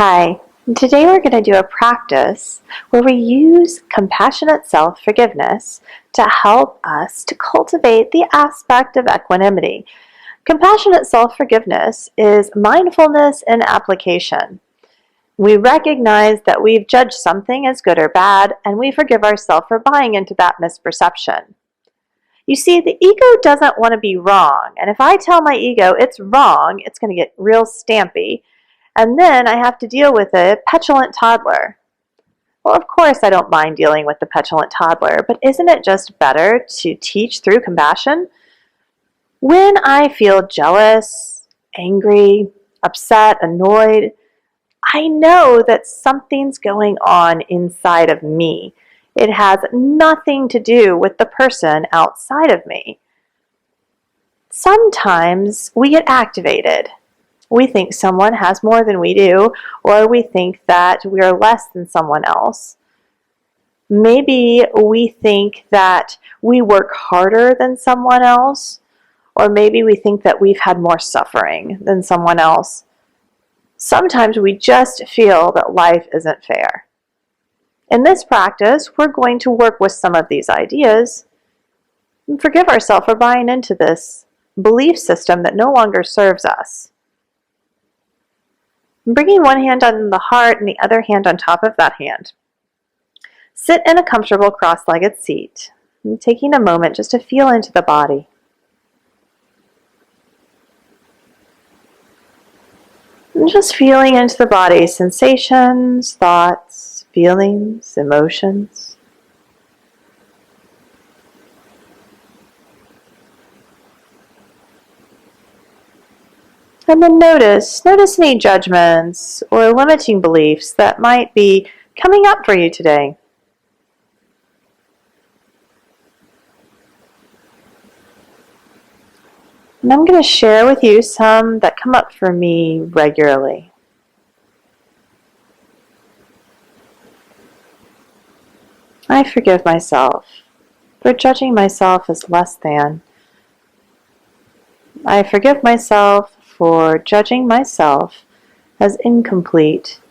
Hi, today we're going to do a practice where we use compassionate self-forgiveness to help us to cultivate the aspect of equanimity. Compassionate self-forgiveness is mindfulness in application. We recognize that we've judged something as good or bad, and we forgive ourselves for buying into that misperception. You see, the ego doesn't want to be wrong, and if I tell my ego it's wrong, it's going to get real stampy. And then I have to deal with a petulant toddler. Well, of course I don't mind dealing with the petulant toddler, but isn't it just better to teach through compassion? When I feel jealous, angry, upset, annoyed, I know that something's going on inside of me. It has nothing to do with the person outside of me. Sometimes we get activated. We think someone has more than we do, or we think that we are less than someone else. Maybe we think that we work harder than someone else, or maybe we think that we've had more suffering than someone else. Sometimes we just feel that life isn't fair. In this practice, we're going to work with some of these ideas and forgive ourselves for buying into this belief system that no longer serves us. Bringing one hand on the heart and the other hand on top of that hand. Sit in a comfortable cross-legged seat, and taking a moment just to feel into the body. And just feeling into the body, sensations, thoughts, feelings, emotions. And then notice any judgments or limiting beliefs that might be coming up for you today. And I'm going to share with you some that come up for me regularly. I forgive myself for judging myself as less than. I forgive myself for judging myself as incomplete.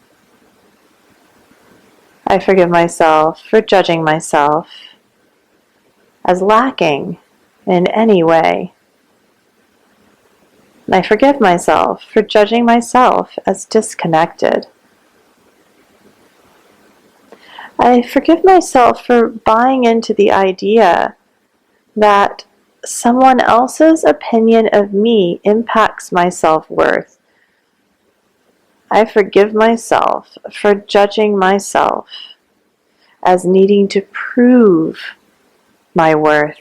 I forgive myself for judging myself as lacking in any way. I forgive myself for judging myself as disconnected. I forgive myself for buying into the idea that someone else's opinion of me impacts my self-worth. I forgive myself for judging myself as needing to prove my worth.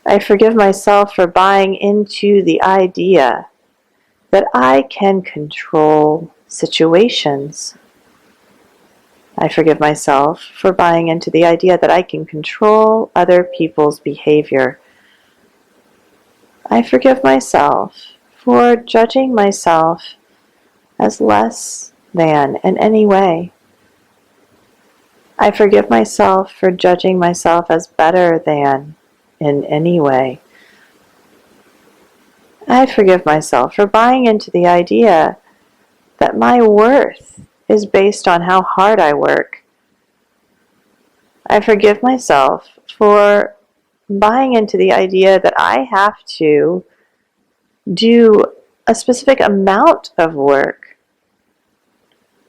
I forgive myself for buying into the idea that I can control situations. I forgive myself for buying into the idea that I can control other people's behavior. I forgive myself for judging myself as less than in any way. I forgive myself for judging myself as better than in any way. I forgive myself for buying into the idea that my worth is based on how hard I work. I forgive myself for buying into the idea that I have to do a specific amount of work.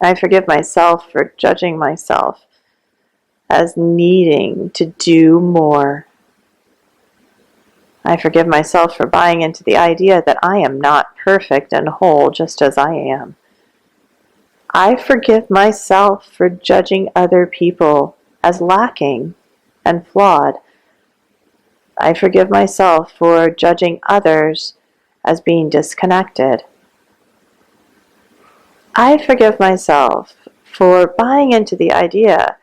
I forgive myself for judging myself as needing to do more. I forgive myself for buying into the idea that I am not perfect and whole just as I am. I forgive myself for judging other people as lacking and flawed. I forgive myself for judging others as being disconnected. I forgive myself for buying into the idea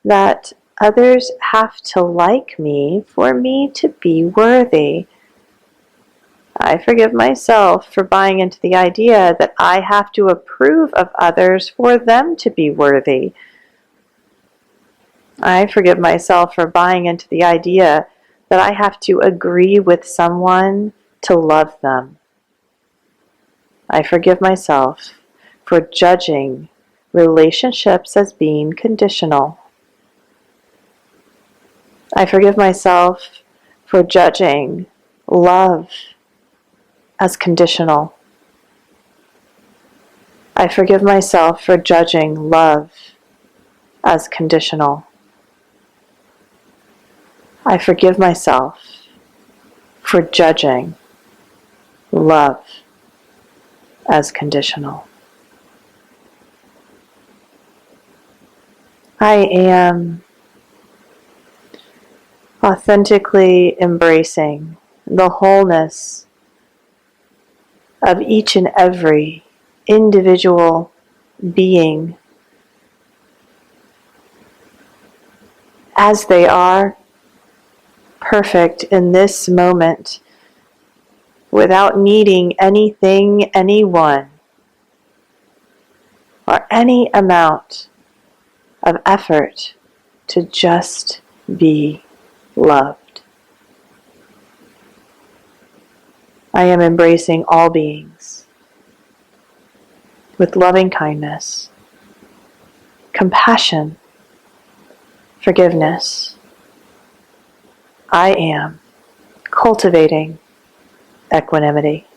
that others have to like me for me to be worthy. I forgive myself for buying into the idea that I have to approve of others for them to be worthy. I forgive myself for buying into the idea that I have to agree with someone to love them. I forgive myself for judging relationships as being conditional. I forgive myself for judging love as conditional. I forgive myself for judging love as conditional. I forgive myself for judging love as conditional. I am authentically embracing the wholeness of each and every individual being as they are, perfect in this moment, without needing anything, anyone, or any amount of effort to just be loved. I am embracing all beings with loving kindness, compassion, forgiveness. I am cultivating equanimity.